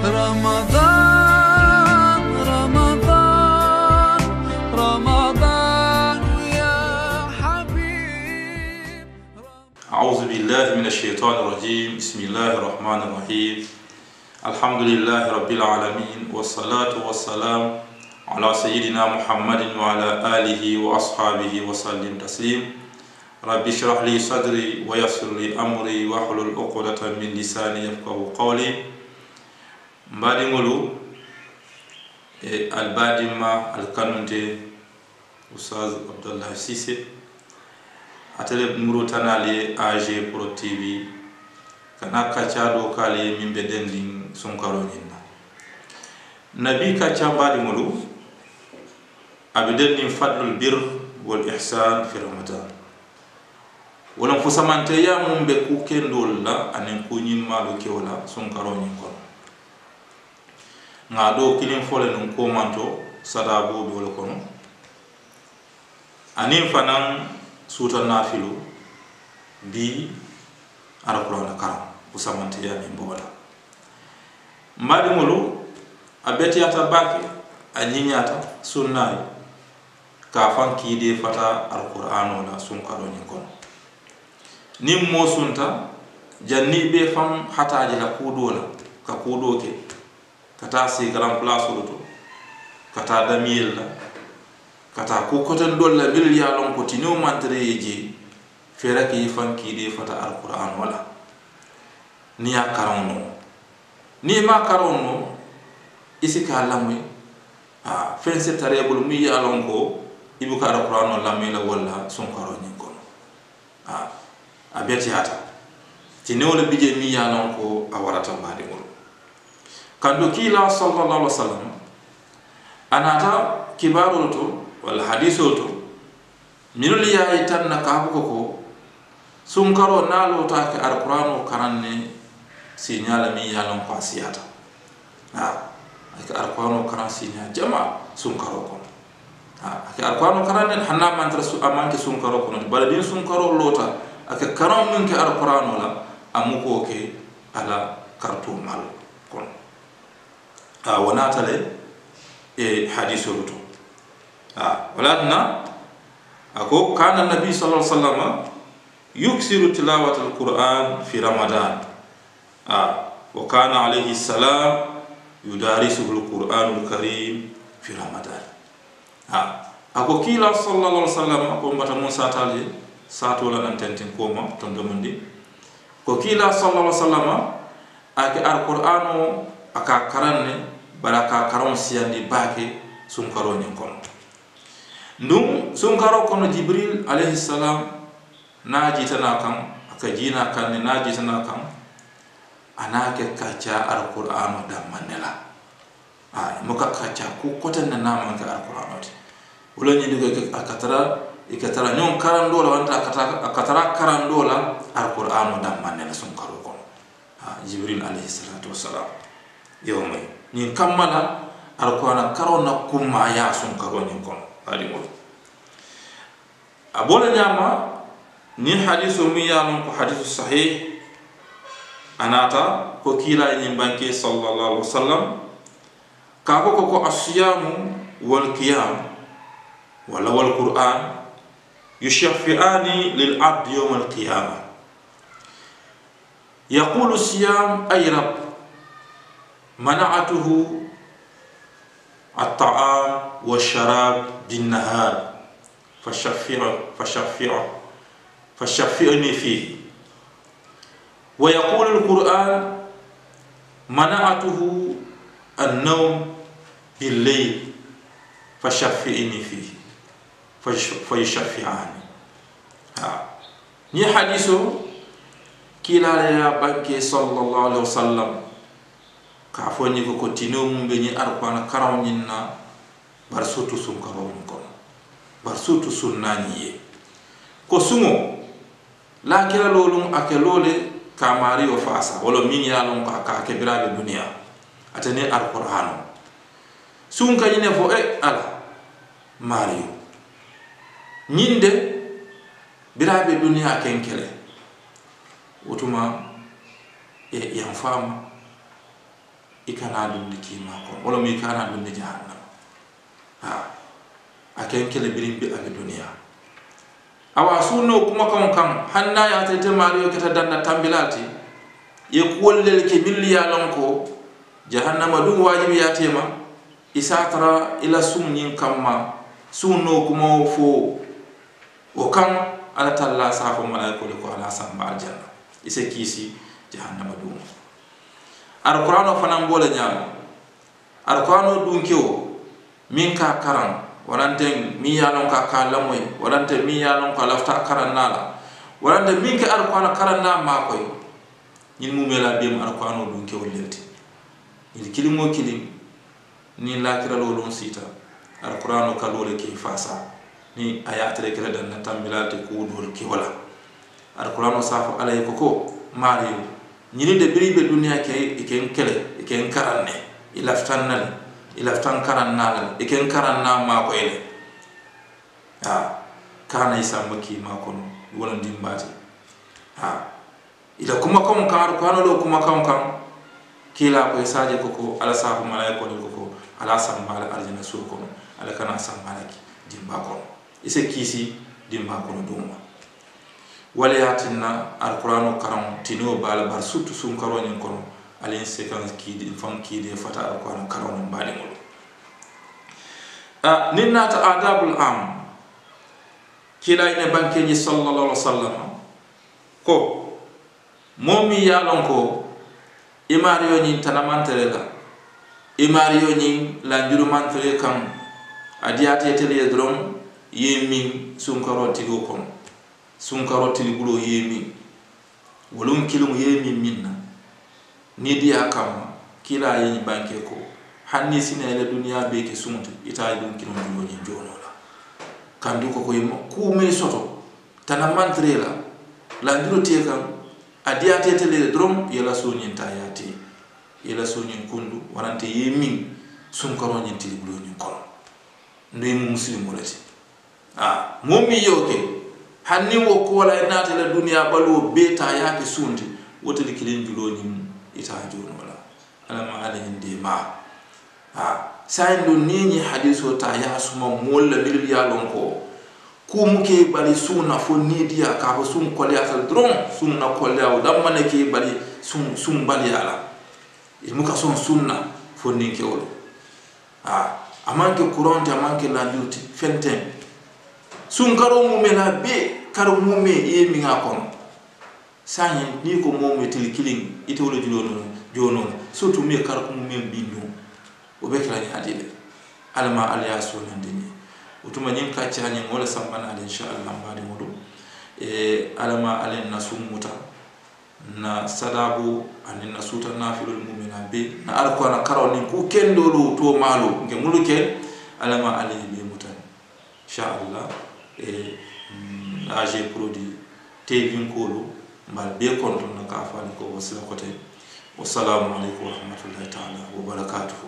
رمضان رمضان رمضان يا حبيب. أعوذ بالله من الشيطان الرجيم. بسم الله الرحمن الرحيم. الحمد لله رب العالمين، والصلاة والسلام على سيدنا محمد وعلى آله وأصحابه وسلم تسليم. رب اشرح لي صدري ويسر لي أمري واحلل عقدة من لساني يفقهوا قولي. مبادي مولو البادمة القانونتي أستاذ عبد الله سيسي atele muro tanali AG Pro TV kana kachado kale mimbe dending sunkaro nyinna nabi kacha badi mulu abiden min fadlul bir wal ihsan fi ramadan wala fusamante ya mumbe ku kendol la anen ku nyin malu kewla sunkaro nyin ko ngado kilin fole nun ko manto sadabo be wala kono anin fanan suta nafilu bi arakurana karam usamante ya min bola madi mulu abeti ata baki anyinyata sunnai ka fanki de fata alqur'ano la sunkaro ni kon nim mo sunta janni be fam hataji la kudola ka kudoke kata si grand place to kata damil la kata ko kotan dolla bil ya lon ko tino mantre yeji fera ki fanki de fata alquran wala ni ya karono ni ma karono isi ka lamwe fense tarebul mi ya lon ko ibu ka alquran wala mi la wala son karoni ko abeti hata tino le bije mi ya lon ko awarata mbade mo kando kila sallallahu alaihi wasallam anata kibarul to wal hadithul to minul ya itanna ka ko sunkaro nalo ta ke alqur'ano karanne sinyala mi yalon pasiyata ke alqur'ano karan sinya jama sunkaro ko ke alqur'ano karanne hanna man trasu amanke sunkaro ko baladin sunkaro lota ake karam min ke alqur'ano la amuko ke ala kartu mal kon wana tale hadithul to ولادنا أكو كان النبي صلى الله عليه وسلم يكثر تلاوة القرآن في رمضان وكان عليه السلام يدارسه القرآن الكريم في رمضان أكو كيلا صلى الله عليه وسلم أكو مبتا موسى تالي ساتولا ننتنتين كوما تندمندي أكو كيلا صلى الله عليه وسلم أكي القرآن أكا كراني بركا كرون سياندي باكي سنكرو نينكم ndum sunkaro kono jibril alayhi salam naji tana kam aka jina kan naji tana kam anake kacha alqur'ano da manela muka kacha ku kotan na naman ka alqur'ano wala ni diga ikatara nyon karando la wanta akatara karando la alqur'ano da manela sunkaro kono jibril alayhi salatu wassalam yomay ni kamala alqur'ana karona kumma ya sunkaro ni kono abola nyama ni hadithu miyalon ko hadithu sahih anata ko kila ni banke sallallahu alaihi wasallam ka ko asyamu wal qiyam wala wal qur'an yushaffi'ani lil 'abd yawm al qiyamah yaqulu siyam ay rabb mana'atuhu الطعام والشراب بالنهار فشفعني فيه ويقول القرآن منعته النوم بالليل فشفعني فيه فيشفعني ني حديثه كلا يا بنكي صلى الله عليه وسلم kafoni ko continue mumbe ni arqana karaw nyinna bar sotu sun karaw ko bar sotu sunnani ko sumo la kila lolum akelole kamari o fasa wala min ya lon ka birabe dunia atane alquran sun ka nyine fo ala mario nyinde birabe dunia kenkele utuma yan fama ikana dum dikima ko wala mi kana dum di jahannam aken kele birim bi ala dunya awa sunno kuma kan hanna ya tete mariyo keta danda tambilati ye kuwollel ke milliya lon ko jahannama dum wajibi ya tema isatara ila sumnyin kamma sunno kuma fo o kan ala talla safo malaiko ko ala samba aljanna ise kisi jahannama dum alqur'ano fanan bola nyama alqur'ano dum kewo min ka karan warante mi yalon ka kalamoy warante mi yalon ka lafta karan nala warante min ka alqur'ano karan na makoy ñin mu mela be alqur'ano dum kewo lenti ni kilimo kilim ni lakira lolon sita alqur'ano kalole ke fasa ni ayatre kala dan tambilate ko dol ke wala alqur'ano safa alay ko mariyo ñini de biribe dunya ke iken kele iken karanne ilaftan karan nala iken karan na ma ko ele kana isamba ki ma kono wala dimbati ila kuma kom kan ko lo kuma kam kan kila ko saje ko ala safu malaiko ko ala sambala arjina sur ko ala kana sambala ki dimba ko ise kisi dimba ko duma wala yatinna alqur'anu karam tino bala bar surtout sun karonin kono alin séquence ki di fam ki de fata alqur'anu karam bali mul ninna ta adabul am kila ine banke ni sallallahu alaihi wasallam ko momi yalon ko imariyo ni tanamantere la imariyo ni la njuru mantere kam adiate tele drom yemi sun karoti go kono sun karoti bulo yemi wolum kilum yemi minna ni dia kam kila yi banke ko hanni sinele dunya be ke sunti itaay dum kilum bulo ni jono la kandu ko ku me soto tanamantre la njuru te kam adiate tele drom yela sonyin tayati yela sonyin kundu warante yemi sun karoni tili bulo ni kono ndey muslim wolati momi yoke hanni wo ko wala naata la dunya balu beta yake sunti wotali kilin julo ni ita jono wala alama ala inde ma sayin do nini hadiso ta ya suma molla bil ya lon ko ku muke bali sunna fo ni dia ka ko sun ko ya tal dron sunna ko ya o dam man ke bali sun bali ala il muka son sunna fo ni ke wolo amanke courante amanke la juti fenten sun karo mu mena be karo mu me e mi nga kono sanyi ni ko mo me tel killing ite wolo jono surtout me karo mu me binyo o be kala ni adile alma aliaso nandini utuma nyim ka chani wala sambana inshallah mbadi modu alama alen nasumuta na sadabu anin nasuta nafilul mu'mina be na alko na karo ni ku kendolo to malo nge muluke alama ali be mutan inshallah AG produit tevin kolo mbal be konton na ka fani ko wasila kote wassalamu alaikum wa rahmatullahi ta'ala wa barakatuh